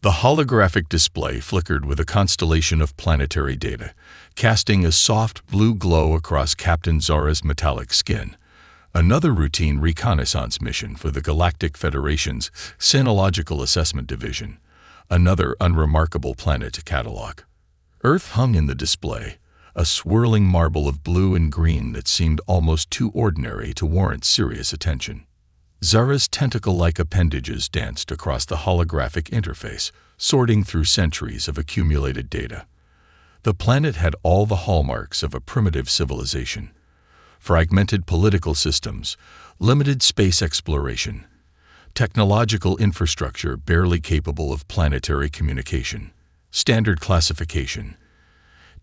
The holographic display flickered with a constellation of planetary data, casting a soft blue glow across Captain Zara's metallic skin. Another routine reconnaissance mission for the Galactic Federation's Sinological Assessment Division. Another unremarkable planet to catalog. Earth hung in the display, a swirling marble of blue and green that seemed almost too ordinary to warrant serious attention. Zara's tentacle-like appendages danced across the holographic interface, sorting through centuries of accumulated data. The planet had all the hallmarks of a primitive civilization: fragmented political systems, limited space exploration, technological infrastructure barely capable of planetary communication, standard classification,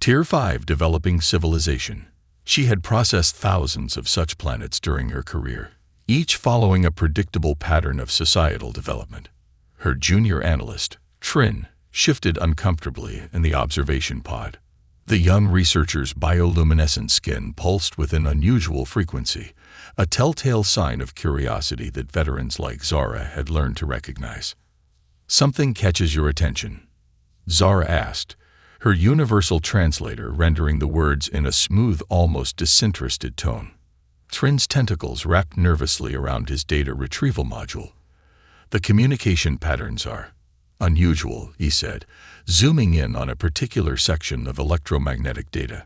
Tier 5 developing civilization. She had processed thousands of such planets during her career, each following a predictable pattern of societal development. Her junior analyst, Trin, shifted uncomfortably in the observation pod. The young researcher's bioluminescent skin pulsed with an unusual frequency, a telltale sign of curiosity that veterans like Zara had learned to recognize. "Something catches your attention?" Zara asked, her universal translator rendering the words in a smooth, almost disinterested tone. Trin's tentacles wrapped nervously around his data retrieval module. "The communication patterns are unusual," he said, zooming in on a particular section of electromagnetic data.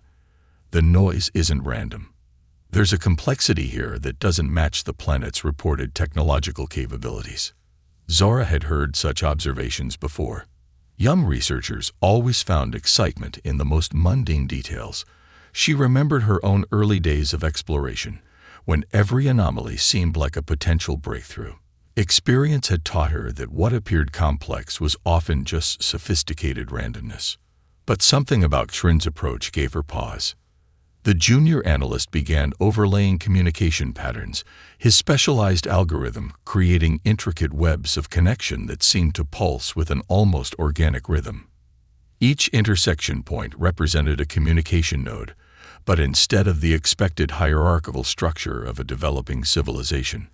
"The noise isn't random. There's a complexity here that doesn't match the planet's reported technological capabilities." Zara had heard such observations before. Young researchers always found excitement in the most mundane details. She remembered her own early days of exploration, when every anomaly seemed like a potential breakthrough. Experience had taught her that what appeared complex was often just sophisticated randomness. But something about Trin's approach gave her pause. The junior analyst began overlaying communication patterns, his specialized algorithm creating intricate webs of connection that seemed to pulse with an almost organic rhythm. Each intersection point represented a communication node, but instead of the expected hierarchical structure of a developing civilization,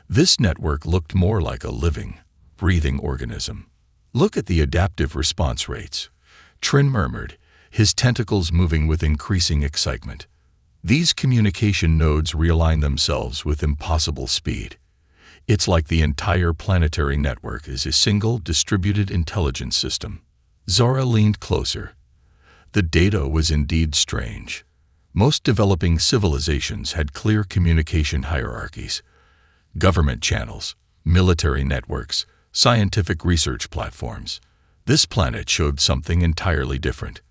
this network looked more like a living, breathing organism. "Look at the adaptive response rates," Trin murmured, his tentacles moving with increasing excitement. "These communication nodes realign themselves with impossible speed. It's like the entire planetary network is a single distributed intelligence system." Zara leaned closer. The data was indeed strange. Most developing civilizations had clear communication hierarchies: government channels, military networks, scientific research platforms. This planet showed something entirely different.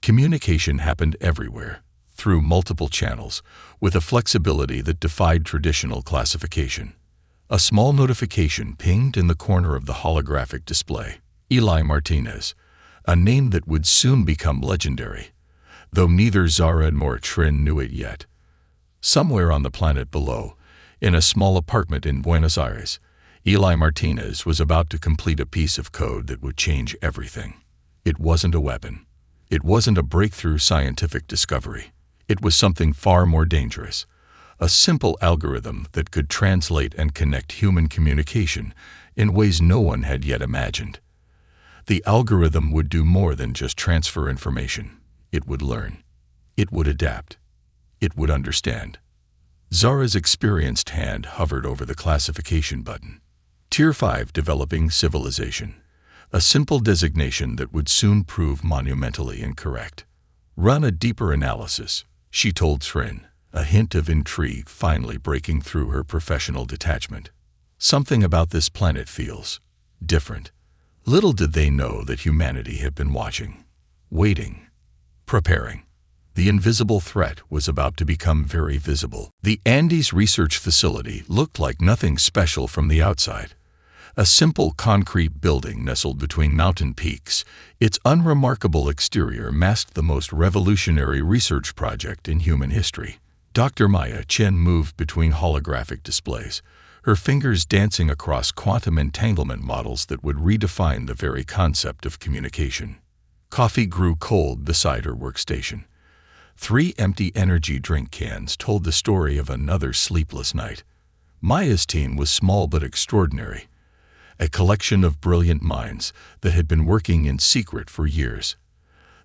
Communication happened everywhere, through multiple channels, with a flexibility that defied traditional classification. A small notification pinged in the corner of the holographic display. Eli Martinez, a name that would soon become legendary, though neither Zara nor Trin knew it yet. Somewhere on the planet below, in a small apartment in Buenos Aires, Eli Martinez was about to complete a piece of code that would change everything. It wasn't a weapon. It wasn't a breakthrough scientific discovery. It was something far more dangerous. A simple algorithm that could translate and connect human communication in ways no one had yet imagined. The algorithm would do more than just transfer information. It would learn. It would adapt. It would understand. Zara's experienced hand hovered over the classification button. Tier 5 developing civilization. A simple designation that would soon prove monumentally incorrect. "Run a deeper analysis," she told Trin, a hint of intrigue finally breaking through her professional detachment. "Something about this planet feels different." Little did they know that humanity had been watching, waiting, preparing. The invisible threat was about to become very visible. The Andes Research Facility looked like nothing special from the outside. A simple concrete building nestled between mountain peaks, its unremarkable exterior masked the most revolutionary research project in human history. Dr. Maya Chen moved between holographic displays, her fingers dancing across quantum entanglement models that would redefine the very concept of communication. Coffee grew cold beside her workstation. 3 empty energy drink cans told the story of another sleepless night. Maya's team was small but extraordinary. a collection of brilliant minds that had been working in secret for years.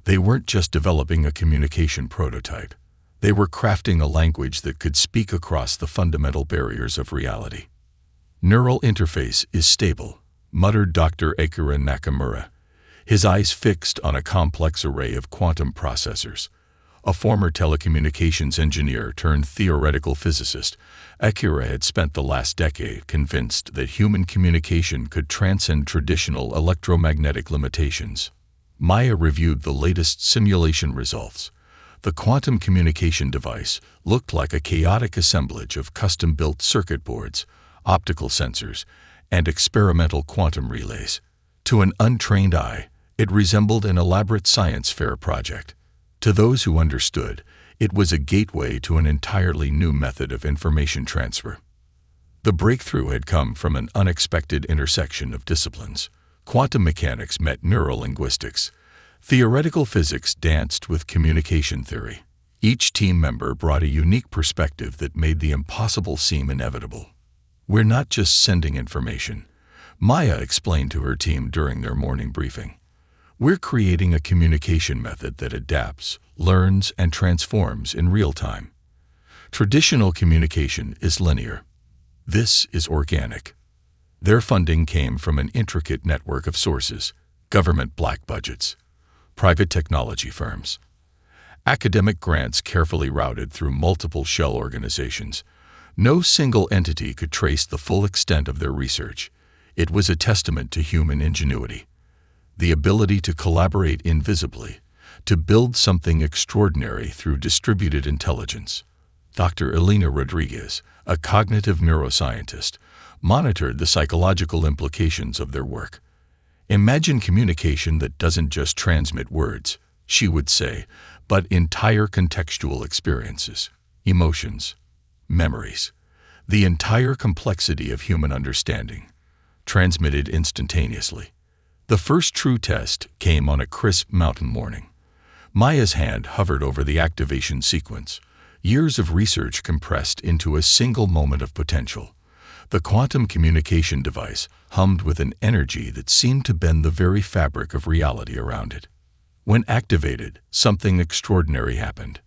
They weren't just developing a communication prototype. They were crafting a language that could speak across the fundamental barriers of reality. "Neural interface is stable," muttered Dr. Akira Nakamura, his eyes fixed on a complex array of quantum processors. A former telecommunications engineer turned theoretical physicist, Akira had spent the last decade convinced that human communication could transcend traditional electromagnetic limitations. Maya reviewed the latest simulation results. The quantum communication device looked like a chaotic assemblage of custom-built circuit boards, optical sensors, and experimental quantum relays. To an untrained eye, it resembled an elaborate science fair project. To those who understood, it was a gateway to an entirely new method of information transfer. The breakthrough had come from an unexpected intersection of disciplines. Quantum mechanics met neurolinguistics. Theoretical physics danced with communication theory. Each team member brought a unique perspective that made the impossible seem inevitable. "We're not just sending information," Maya explained to her team during their morning briefing. "We're creating a communication method that adapts, learns, and transforms in real time. Traditional communication is linear. This is organic." Their funding came from an intricate network of sources: government black budgets, private technology firms, academic grants carefully routed through multiple shell organizations. No single entity could trace the full extent of their research. It was a testament to human ingenuity, the ability to collaborate invisibly, to build something extraordinary through distributed intelligence. Dr. Elena Rodriguez, a cognitive neuroscientist, monitored the psychological implications of their work. "Imagine communication that doesn't just transmit words," she would say, "but entire contextual experiences, emotions, memories, the entire complexity of human understanding, transmitted instantaneously." The first true test came on a crisp mountain morning. Maya's hand hovered over the activation sequence, years of research compressed into a single moment of potential. The quantum communication device hummed with an energy that seemed to bend the very fabric of reality around it. When activated, something extraordinary happened.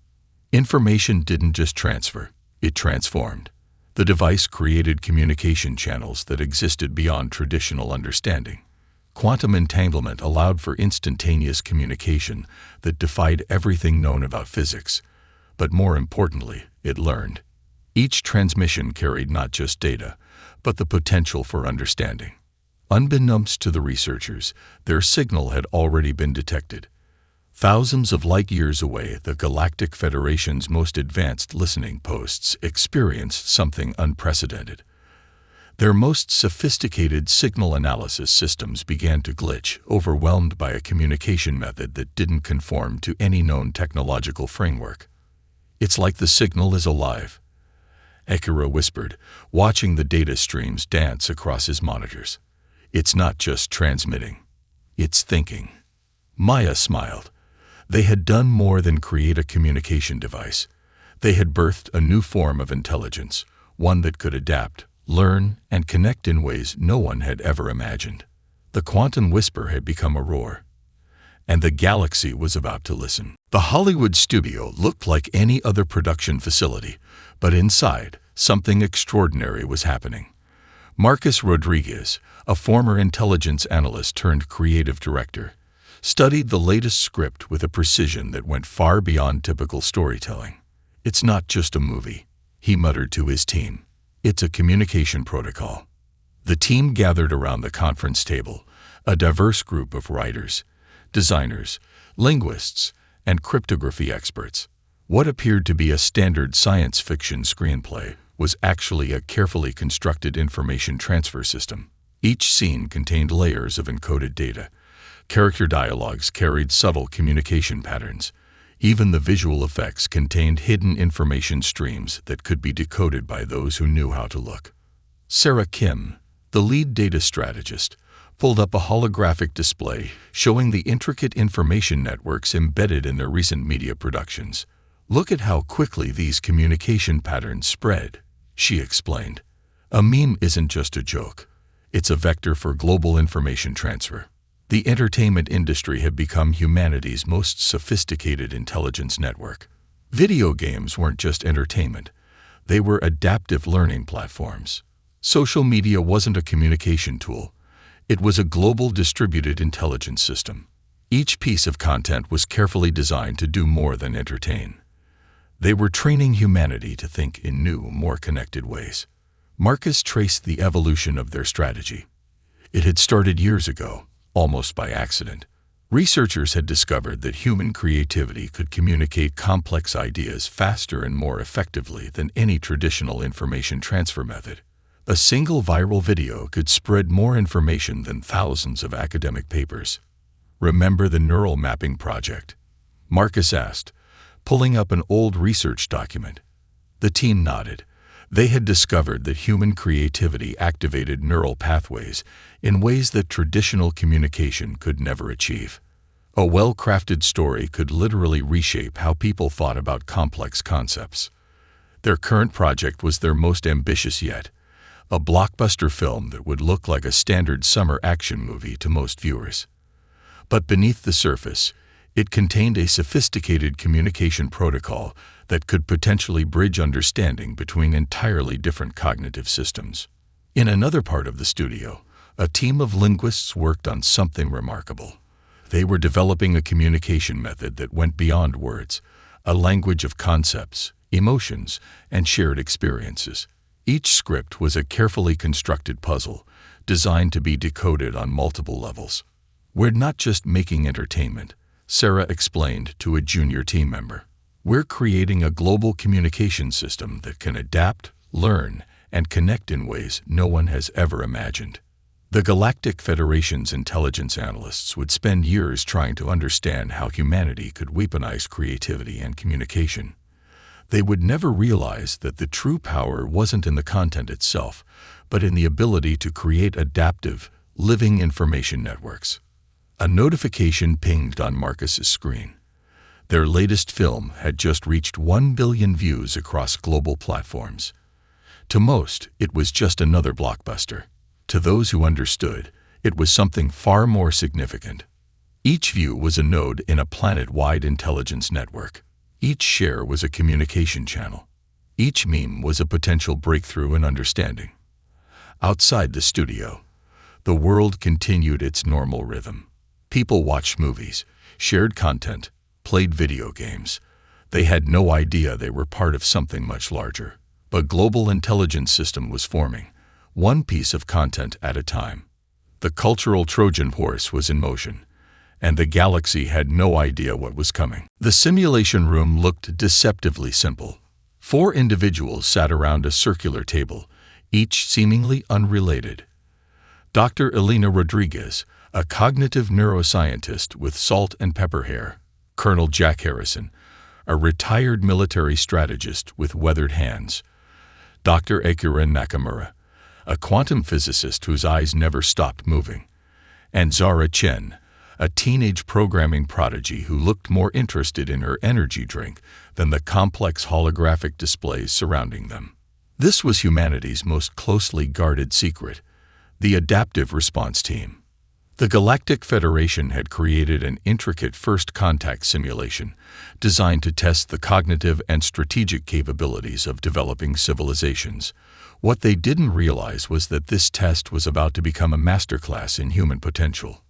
Information didn't just transfer, it transformed. The device created communication channels that existed beyond traditional understanding. Quantum entanglement allowed for instantaneous communication that defied everything known about physics. But more importantly, it learned. Each transmission carried not just data, but the potential for understanding. Unbeknownst to the researchers, their signal had already been detected. Thousands of light years away, the Galactic Federation's most advanced listening posts experienced something unprecedented. Their most sophisticated signal analysis systems began to glitch, overwhelmed by a communication method that didn't conform to any known technological framework. "It's like the signal is alive," Akira whispered, watching the data streams dance across his monitors. "It's not just transmitting, it's thinking." Maya smiled. They had done more than create a communication device. They had birthed a new form of intelligence, one that could adapt, learn, and connect in ways no one had ever imagined. The quantum whisper had become a roar, and the galaxy was about to listen. The Hollywood studio looked like any other production facility, but inside, something extraordinary was happening. Marcus Rodriguez, a former intelligence analyst turned creative director, studied the latest script with a precision that went far beyond typical storytelling. "It's not just a movie," he muttered to his team. "It's a communication protocol." The team gathered around the conference table, a diverse group of writers, designers, linguists, and cryptography experts. What appeared to be a standard science fiction screenplay was actually a carefully constructed information transfer system. Each scene contained layers of encoded data. Character dialogues carried subtle communication patterns. Even the visual effects contained hidden information streams that could be decoded by those who knew how to look. Sarah Kim, the lead data strategist, pulled up a holographic display showing the intricate information networks embedded in their recent media productions. "Look at how quickly these communication patterns spread," she explained. "A meme isn't just a joke. It's a vector for global information transfer. The entertainment industry had become humanity's most sophisticated intelligence network. Video games weren't just entertainment. They were adaptive learning platforms. Social media wasn't a communication tool. It was a global distributed intelligence system. Each piece of content was carefully designed to do more than entertain. They were training humanity to think in new, more connected ways. Marcus traced the evolution of their strategy. It had started years ago, almost by accident. Researchers had discovered that human creativity could communicate complex ideas faster and more effectively than any traditional information transfer method. A single viral video could spread more information than thousands of academic papers. "Remember the neural mapping project?" Marcus asked, pulling up an old research document. The team nodded. They had discovered that human creativity activated neural pathways in ways that traditional communication could never achieve. A well-crafted story could literally reshape how people thought about complex concepts. Their current project was their most ambitious yet, a blockbuster film that would look like a standard summer action movie to most viewers. But beneath the surface, it contained a sophisticated communication protocol that could potentially bridge understanding between entirely different cognitive systems. In another part of the studio, a team of linguists worked on something remarkable. They were developing a communication method that went beyond words, a language of concepts, emotions, and shared experiences. Each script was a carefully constructed puzzle, designed to be decoded on multiple levels. "We're not just making entertainment," Sarah explained to a junior team member. "We're creating a global communication system that can adapt, learn, and connect in ways no one has ever imagined." The Galactic Federation's intelligence analysts would spend years trying to understand how humanity could weaponize creativity and communication. They would never realize that the true power wasn't in the content itself, but in the ability to create adaptive, living information networks. A notification pinged on Marcus's screen. Their latest film had just reached 1 billion views across global platforms. To most, it was just another blockbuster. To those who understood, it was something far more significant. Each view was a node in a planet-wide intelligence network. Each share was a communication channel. Each meme was a potential breakthrough in understanding. Outside the studio, the world continued its normal rhythm. People watched movies, shared content, played video games. They had no idea they were part of something much larger. A global intelligence system was forming, one piece of content at a time. The cultural Trojan horse was in motion, and the galaxy had no idea what was coming. The simulation room looked deceptively simple. 4 individuals sat around a circular table, each seemingly unrelated. Dr. Elena Rodriguez, a cognitive neuroscientist with salt and pepper hair. Colonel Jack Harrison, a retired military strategist with weathered hands. Dr. Akira Nakamura, a quantum physicist whose eyes never stopped moving. And Zara Chen, a teenage programming prodigy who looked more interested in her energy drink than the complex holographic displays surrounding them. This was humanity's most closely guarded secret, the Adaptive Response Team. The Galactic Federation had created an intricate first contact simulation designed to test the cognitive and strategic capabilities of developing civilizations. What they didn't realize was that this test was about to become a masterclass in human potential.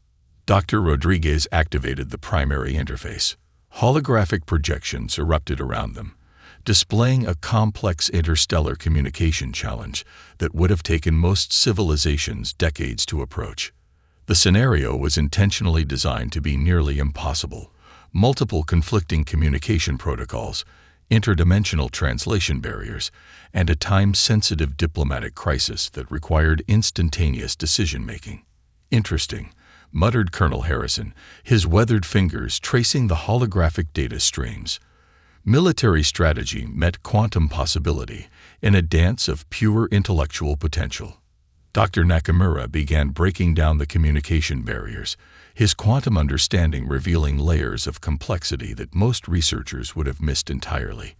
Dr. Rodriguez activated the primary interface. Holographic projections erupted around them, displaying a complex interstellar communication challenge that would have taken most civilizations decades to approach. The scenario was intentionally designed to be nearly impossible. Multiple conflicting communication protocols, interdimensional translation barriers, and a time-sensitive diplomatic crisis that required instantaneous decision-making. "Interesting," muttered Colonel Harrison, his weathered fingers tracing the holographic data streams. Military strategy met quantum possibility in a dance of pure intellectual potential. Dr. Nakamura began breaking down the communication barriers, his quantum understanding revealing layers of complexity that most researchers would have missed entirely.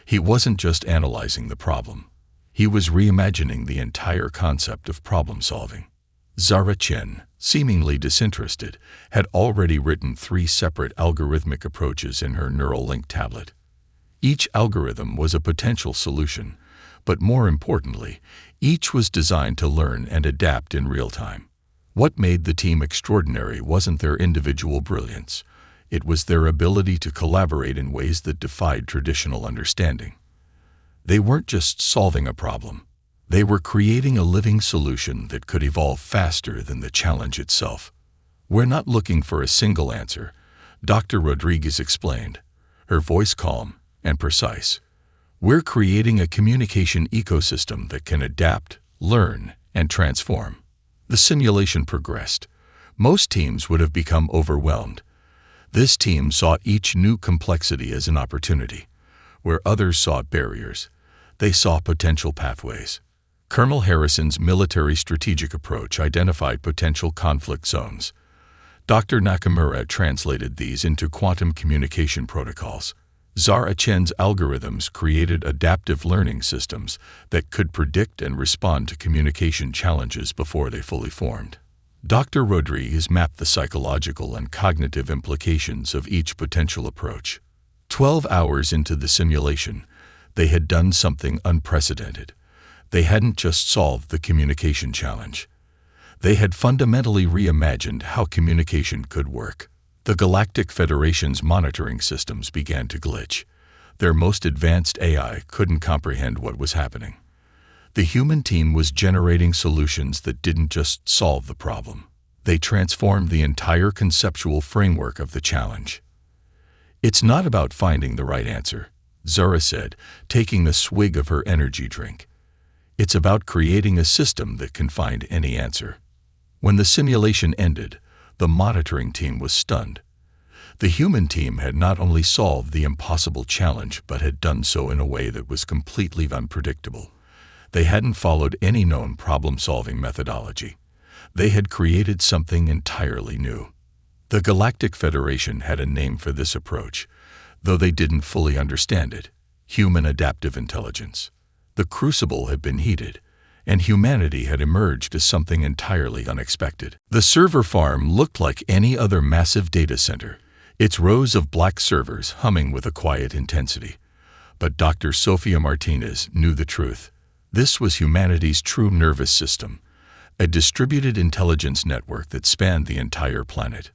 He wasn't just analyzing the problem. He was reimagining the entire concept of problem-solving. Zara Chen, seemingly disinterested, had already written 3 separate algorithmic approaches in her Neuralink tablet. Each algorithm was a potential solution, but more importantly, each was designed to learn and adapt in real time. What made the team extraordinary wasn't their individual brilliance. It was their ability to collaborate in ways that defied traditional understanding. They weren't just solving a problem. They were creating a living solution that could evolve faster than the challenge itself. "We're not looking for a single answer," Dr. Rodriguez explained, her voice calm and precise. "We're creating a communication ecosystem that can adapt, learn, and transform." The simulation progressed. Most teams would have become overwhelmed. This team saw each new complexity as an opportunity. Where others saw barriers, they saw potential pathways. Colonel Harrison's military strategic approach identified potential conflict zones. Dr. Nakamura translated these into quantum communication protocols. Zara Chen's algorithms created adaptive learning systems that could predict and respond to communication challenges before they fully formed. Dr. Rodriguez mapped the psychological and cognitive implications of each potential approach. 12 hours into the simulation, they had done something unprecedented. They hadn't just solved the communication challenge. They had fundamentally reimagined how communication could work. The Galactic Federation's monitoring systems began to glitch. Their most advanced AI couldn't comprehend what was happening. The human team was generating solutions that didn't just solve the problem. They transformed the entire conceptual framework of the challenge. "It's not about finding the right answer," Zara said, taking a swig of her energy drink. "It's about creating a system that can find any answer." When the simulation ended, the monitoring team was stunned. The human team had not only solved the impossible challenge but had done so in a way that was completely unpredictable. They hadn't followed any known problem-solving methodology. They had created something entirely new. The Galactic Federation had a name for this approach, though they didn't fully understand it: human adaptive intelligence. The crucible had been heated, and humanity had emerged as something entirely unexpected. The server farm looked like any other massive data center, its rows of black servers humming with a quiet intensity. But Dr. Sofia Martinez knew the truth. This was humanity's true nervous system, a distributed intelligence network that spanned the entire planet.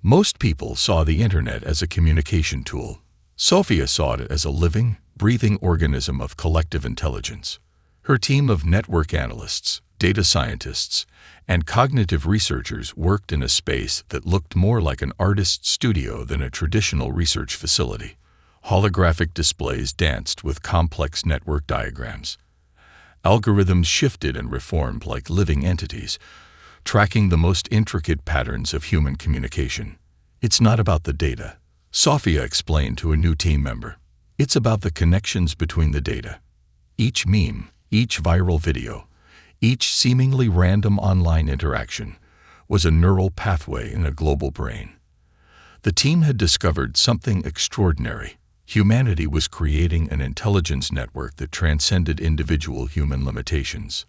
Most people saw the internet as a communication tool. Sofia saw it as a living, breathing organism of collective intelligence. Her team of network analysts, data scientists, and cognitive researchers worked in a space that looked more like an artist's studio than a traditional research facility. Holographic displays danced with complex network diagrams. Algorithms shifted and reformed like living entities, tracking the most intricate patterns of human communication. "It's not about the data," Sofia explained to a new team member. "It's about the connections between the data. Each meme, each viral video, each seemingly random online interaction was a neural pathway in a global brain." The team had discovered something extraordinary. Humanity was creating an intelligence network that transcended individual human limitations.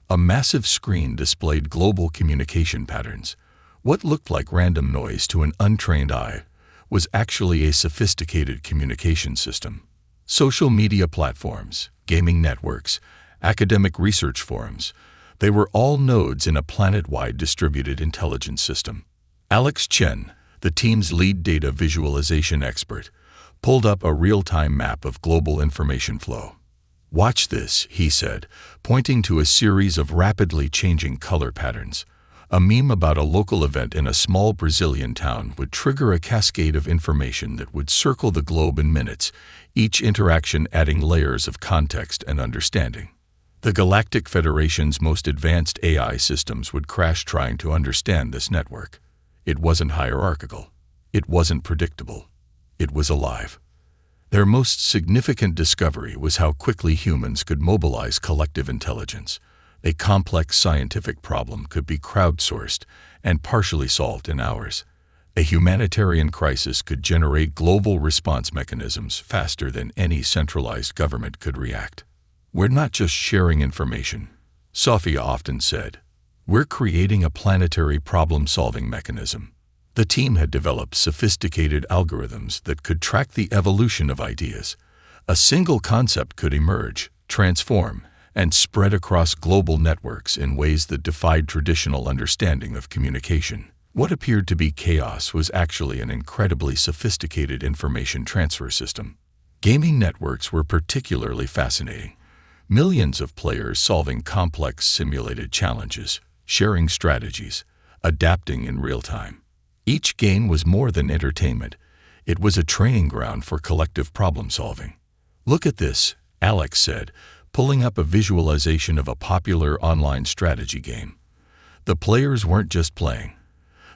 A massive screen displayed global communication patterns. What looked like random noise to an untrained eye was actually a sophisticated communication system. Social media platforms, gaming networks, academic research forums, they were all nodes in a planet-wide distributed intelligence system. Alex Chen, the team's lead data visualization expert, pulled up a real-time map of global information flow. "Watch this," he said, pointing to a series of rapidly changing color patterns. A meme about a local event in a small Brazilian town would trigger a cascade of information that would circle the globe in minutes, each interaction adding layers of context and understanding. The Galactic Federation's most advanced AI systems would crash trying to understand this network. It wasn't hierarchical. It wasn't predictable. It was alive. Their most significant discovery was how quickly humans could mobilize collective intelligence. A complex scientific problem could be crowdsourced and partially solved in hours. A humanitarian crisis could generate global response mechanisms faster than any centralized government could react. "We're not just sharing information," Sofia often said. We're creating a planetary problem-solving mechanism. The team had developed sophisticated algorithms that could track the evolution of ideas. A single concept could emerge, transform, and spread across global networks in ways that defied traditional understanding of communication. What appeared to be chaos was actually an incredibly sophisticated information transfer system. Gaming networks were particularly fascinating. Millions of players solving complex simulated challenges, sharing strategies, adapting in real time. Each game was more than entertainment. It was a training ground for collective problem-solving. "Look at this," Alex said, pulling up a visualization of a popular online strategy game. The players weren't just playing.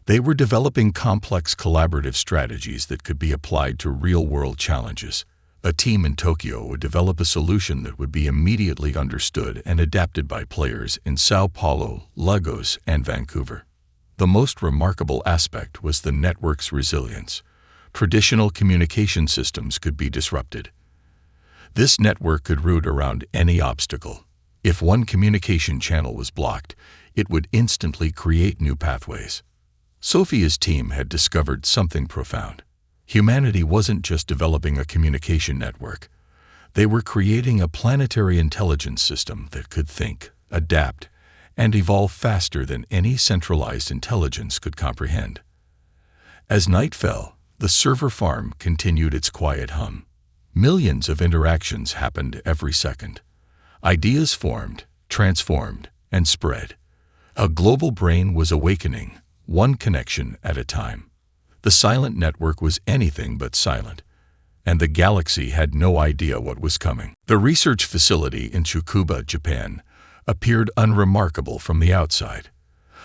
They were developing complex collaborative strategies that could be applied to real-world challenges. A team in Tokyo would develop a solution that would be immediately understood and adapted by players in Sao Paulo, Lagos, and Vancouver. The most remarkable aspect was the network's resilience. Traditional communication systems could be disrupted. This network could route around any obstacle. If one communication channel was blocked, it would instantly create new pathways. Sophia's team had discovered something profound. Humanity wasn't just developing a communication network. They were creating a planetary intelligence system that could think, adapt, and evolve faster than any centralized intelligence could comprehend. As night fell, the server farm continued its quiet hum. Millions of interactions happened every second. Ideas formed, transformed, and spread. A global brain was awakening, one connection at a time. The silent network was anything but silent, and the galaxy had no idea what was coming. The research facility in Tsukuba, Japan, appeared unremarkable from the outside.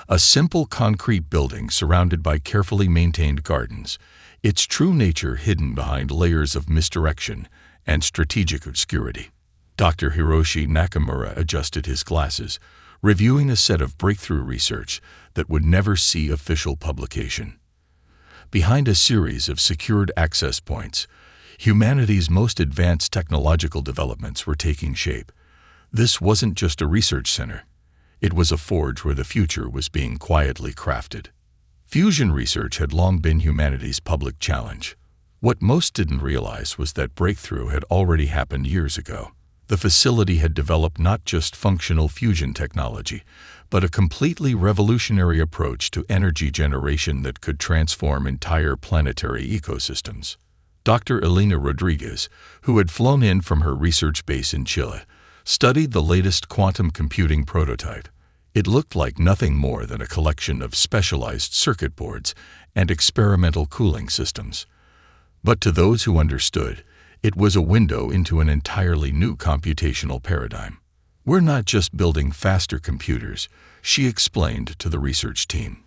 A simple concrete building surrounded by carefully maintained gardens, its true nature hidden behind layers of misdirection and strategic obscurity. Dr. Hiroshi Nakamura adjusted his glasses, reviewing a set of breakthrough research that would never see official publication. Behind a series of secured access points, humanity's most advanced technological developments were taking shape. This wasn't just a research center. It was a forge where the future was being quietly crafted. Fusion research had long been humanity's public challenge. What most didn't realize was that breakthrough had already happened years ago. The facility had developed not just functional fusion technology, but a completely revolutionary approach to energy generation that could transform entire planetary ecosystems. Dr. Elena Rodriguez, who had flown in from her research base in Chile, studied the latest quantum computing prototype. It looked like nothing more than a collection of specialized circuit boards and experimental cooling systems. But to those who understood, it was a window into an entirely new computational paradigm. "We're not just building faster computers," she explained to the research team.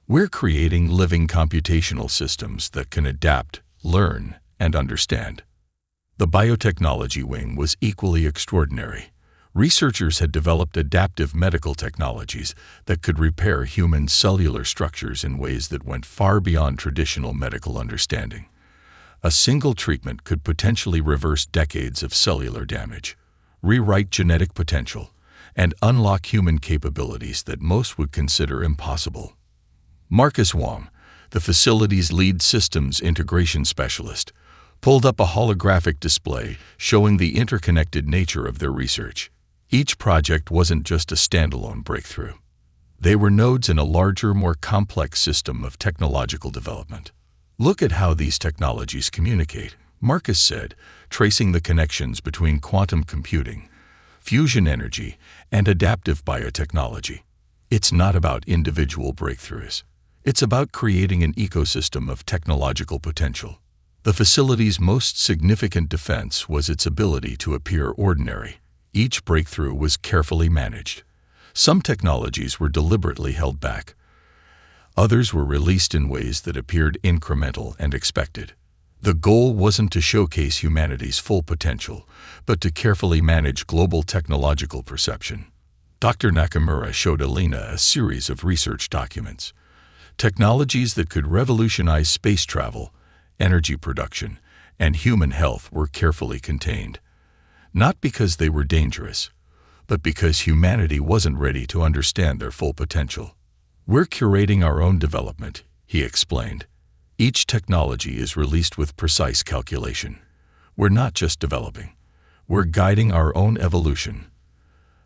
"We're creating living computational systems that can adapt, learn, and understand." The biotechnology wing was equally extraordinary. Researchers had developed adaptive medical technologies that could repair human cellular structures in ways that went far beyond traditional medical understanding. A single treatment could potentially reverse decades of cellular damage, rewrite genetic potential, and unlock human capabilities that most would consider impossible. Marcus Wong, the facility's lead systems integration specialist, pulled up a holographic display showing the interconnected nature of their research. Each project wasn't just a standalone breakthrough. They were nodes in a larger, more complex system of technological development. "Look at how these technologies communicate," Marcus said, tracing the connections between quantum computing, fusion energy, and adaptive biotechnology. "It's not about individual breakthroughs. It's about creating an ecosystem of technological potential." The facility's most significant defense was its ability to appear ordinary. Each breakthrough was carefully managed. Some technologies were deliberately held back. Others were released in ways that appeared incremental and expected. The goal wasn't to showcase humanity's full potential, but to carefully manage global technological perception. Dr. Nakamura showed Elena a series of research documents. Technologies that could revolutionize space travel, energy production, and human health were carefully contained. Not because they were dangerous, but because humanity wasn't ready to understand their full potential. "We're curating our own development," he explained. "Each technology is released with precise calculation. We're not just developing. We're guiding our own evolution."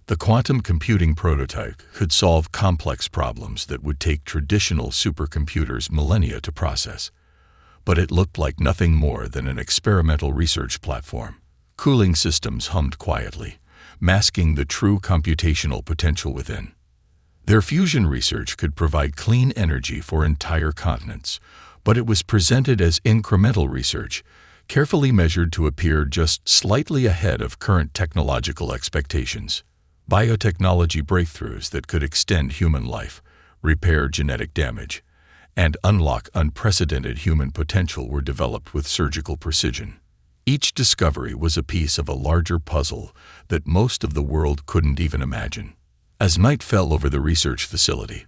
The quantum computing prototype could solve complex problems that would take traditional supercomputers millennia to process. But it looked like nothing more than an experimental research platform. Cooling systems hummed quietly, masking the true computational potential within. Their fusion research could provide clean energy for entire continents, but it was presented as incremental research, carefully measured to appear just slightly ahead of current technological expectations. Biotechnology breakthroughs that could extend human life, repair genetic damage, and unlock unprecedented human potential were developed with surgical precision. Each discovery was a piece of a larger puzzle that most of the world couldn't even imagine. As night fell over the research facility,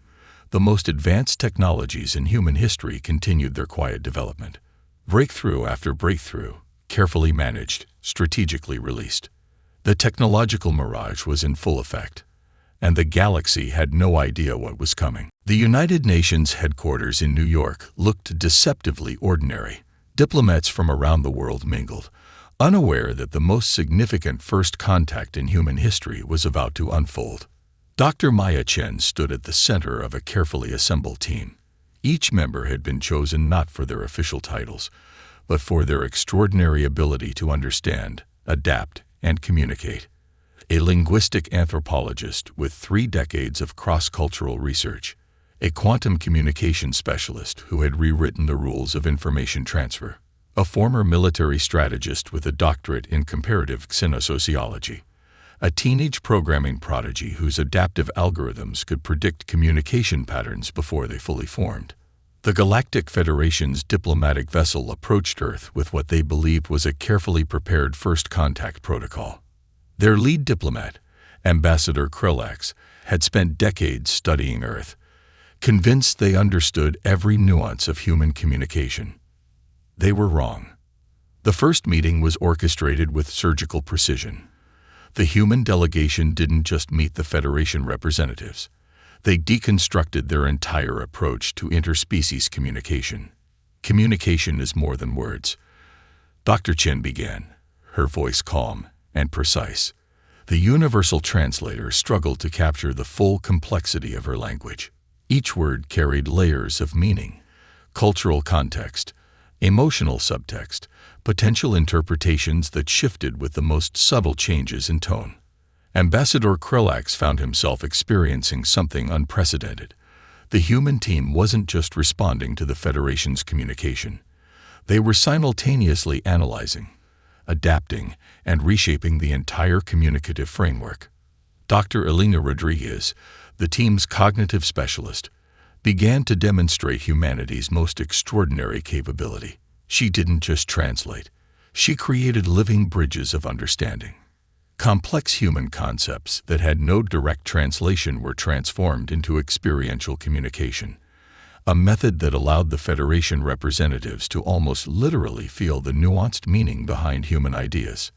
the most advanced technologies in human history continued their quiet development. Breakthrough after breakthrough, carefully managed, strategically released. The technological mirage was in full effect, and the galaxy had no idea what was coming. The United Nations headquarters in New York looked deceptively ordinary. Diplomats from around the world mingled, unaware that the most significant first contact in human history was about to unfold. Dr. Maya Chen stood at the center of a carefully assembled team. Each member had been chosen not for their official titles, but for their extraordinary ability to understand, adapt, and communicate. A linguistic anthropologist with 3 decades of cross-cultural research, a quantum communication specialist who had rewritten the rules of information transfer, a former military strategist with a doctorate in comparative xenosociology, a teenage programming prodigy whose adaptive algorithms could predict communication patterns before they fully formed. The Galactic Federation's diplomatic vessel approached Earth with what they believed was a carefully prepared first contact protocol. Their lead diplomat, Ambassador Krillax, had spent decades studying Earth, convinced they understood every nuance of human communication. They were wrong. The first meeting was orchestrated with surgical precision. The human delegation didn't just meet the Federation representatives. They deconstructed their entire approach to interspecies communication. Communication is more than words. Dr. Chen began, her voice calm and precise. The universal translator struggled to capture the full complexity of her language. Each word carried layers of meaning, cultural context, emotional subtext, potential interpretations that shifted with the most subtle changes in tone. Ambassador Krillax found himself experiencing something unprecedented. The human team wasn't just responding to the Federation's communication. They were simultaneously analyzing, adapting, and reshaping the entire communicative framework. Dr. Elena Rodriguez, the team's cognitive specialist, began to demonstrate humanity's most extraordinary capability. She didn't just translate. She created living bridges of understanding. Complex human concepts that had no direct translation were transformed into experiential communication, a method that allowed the Federation representatives to almost literally feel the nuanced meaning behind human ideas.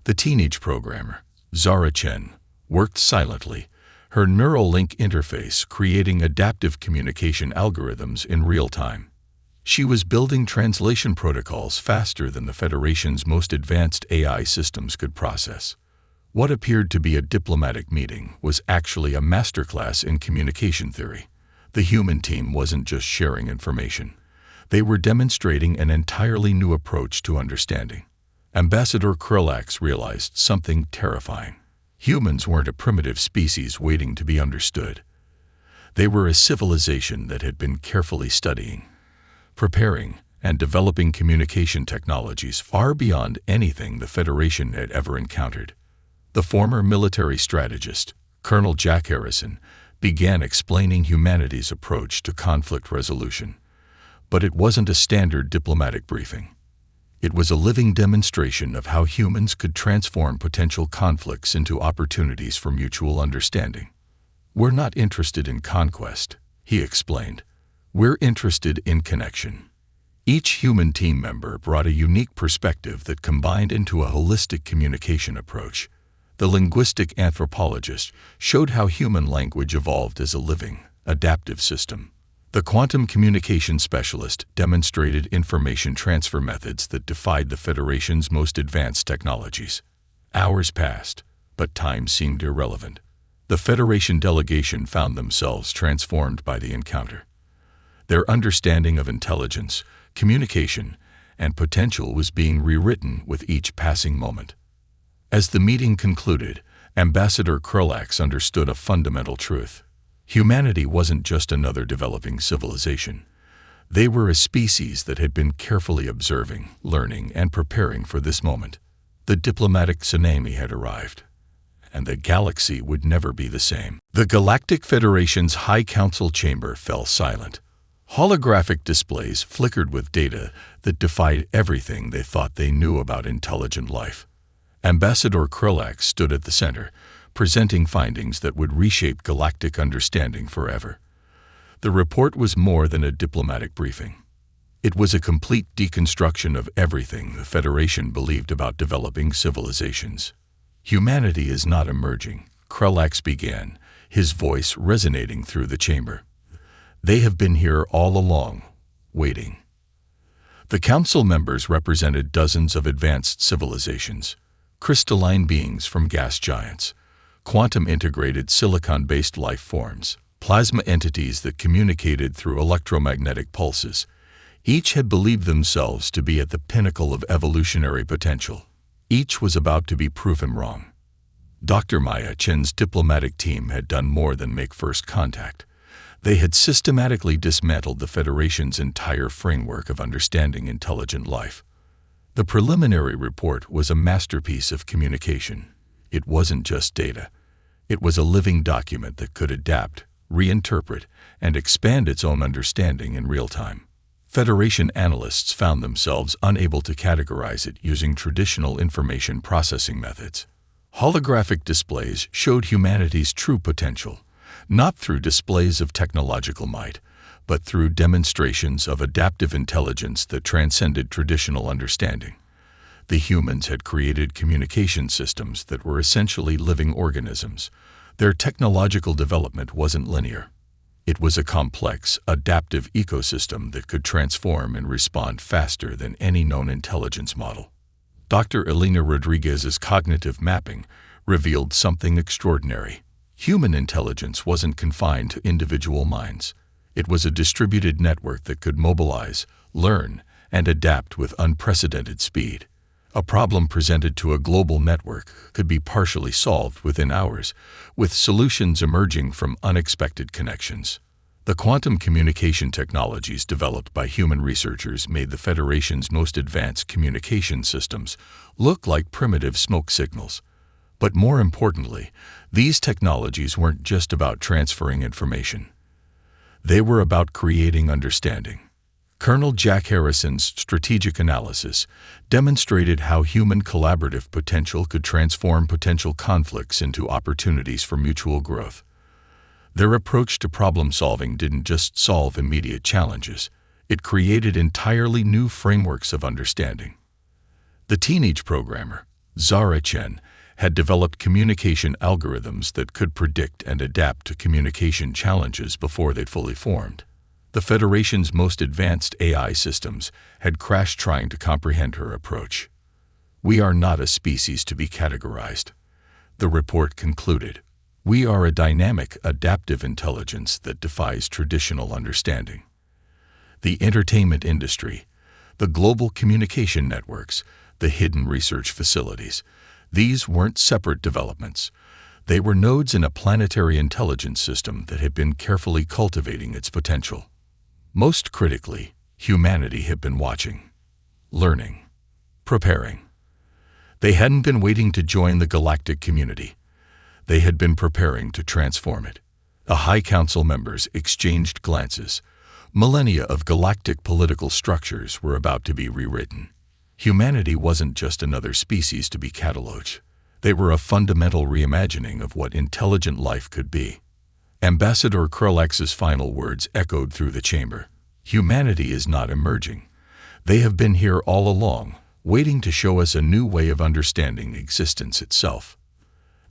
The teenage programmer, Zara Chen, worked silently, her neural link interface creating adaptive communication algorithms in real time. She was building translation protocols faster than the Federation's most advanced AI systems could process. What appeared to be a diplomatic meeting was actually a masterclass in communication theory. The human team wasn't just sharing information. They were demonstrating an entirely new approach to understanding. Ambassador Krillax realized something terrifying. Humans weren't a primitive species waiting to be understood. They were a civilization that had been carefully studying, preparing, and developing communication technologies far beyond anything the Federation had ever encountered. The former military strategist, Colonel Jack Harrison, began explaining humanity's approach to conflict resolution. But it wasn't a standard diplomatic briefing. It was a living demonstration of how humans could transform potential conflicts into opportunities for mutual understanding. "We're not interested in conquest," he explained. "We're interested in connection." Each human team member brought a unique perspective that combined into a holistic communication approach. the linguistic anthropologist, showed how human language evolved as a living, adaptive system. The quantum communication specialist demonstrated information transfer methods that defied the Federation's most advanced technologies. Hours passed, but time seemed irrelevant. The Federation delegation found themselves transformed by the encounter. Their understanding of intelligence, communication, and potential was being rewritten with each passing moment. As the meeting concluded, Ambassador Krulax understood a fundamental truth. Humanity wasn't just another developing civilization. They were a species that had been carefully observing, learning, and preparing for this moment. The diplomatic tsunami had arrived, and the galaxy would never be the same. The Galactic Federation's High Council chamber fell silent. Holographic displays flickered with data that defied everything they thought they knew about intelligent life. Ambassador Krulax stood at the center, presenting findings that would reshape galactic understanding forever. The report was more than a diplomatic briefing. It was a complete deconstruction of everything the Federation believed about developing civilizations. Humanity is not emerging, Krulax began, his voice resonating through the chamber. They have been here all along, waiting. The council members represented dozens of advanced civilizations, crystalline beings from gas giants, quantum-integrated silicon-based life forms, plasma entities that communicated through electromagnetic pulses. Each had believed themselves to be at the pinnacle of evolutionary potential. Each was about to be proven wrong. Dr. Maya Chen's diplomatic team had done more than make first contact. They had systematically dismantled the Federation's entire framework of understanding intelligent life. The preliminary report was a masterpiece of communication. It wasn't just data. It was a living document that could adapt, reinterpret, and expand its own understanding in real time. Federation analysts found themselves unable to categorize it using traditional information processing methods. Holographic displays showed humanity's true potential, not through displays of technological might, but through demonstrations of adaptive intelligence that transcended traditional understanding. The humans had created communication systems that were essentially living organisms. Their technological development wasn't linear. It was a complex, adaptive ecosystem that could transform and respond faster than any known intelligence model. Dr. Elena Rodriguez's cognitive mapping revealed something extraordinary. Human intelligence wasn't confined to individual minds. It was a distributed network that could mobilize, learn, and adapt with unprecedented speed. A problem presented to a global network could be partially solved within hours, with solutions emerging from unexpected connections. The quantum communication technologies developed by human researchers made the Federation's most advanced communication systems look like primitive smoke signals. But more importantly, these technologies weren't just about transferring information. They were about creating understanding. Colonel Jack Harrison's strategic analysis demonstrated how human collaborative potential could transform potential conflicts into opportunities for mutual growth. Their approach to problem-solving didn't just solve immediate challenges, it created entirely new frameworks of understanding. The teenage programmer, Zara Chen, had developed communication algorithms that could predict and adapt to communication challenges before they'd fully formed. The Federation's most advanced AI systems had crashed trying to comprehend her approach. We are not a species to be categorized, the report concluded. We are a dynamic, adaptive intelligence that defies traditional understanding. The entertainment industry, the global communication networks, the hidden research facilities, these weren't separate developments. They were nodes in a planetary intelligence system that had been carefully cultivating its potential. Most critically, humanity had been watching, learning, preparing. They hadn't been waiting to join the galactic community. They had been preparing to transform it. The High Council members exchanged glances. Millennia of galactic political structures were about to be rewritten. Humanity wasn't just another species to be catalogued. They were a fundamental reimagining of what intelligent life could be. Ambassador Krulax's final words echoed through the chamber. Humanity is not emerging. They have been here all along, waiting to show us a new way of understanding existence itself.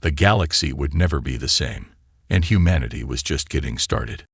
the galaxy would never be the same, and humanity was just getting started.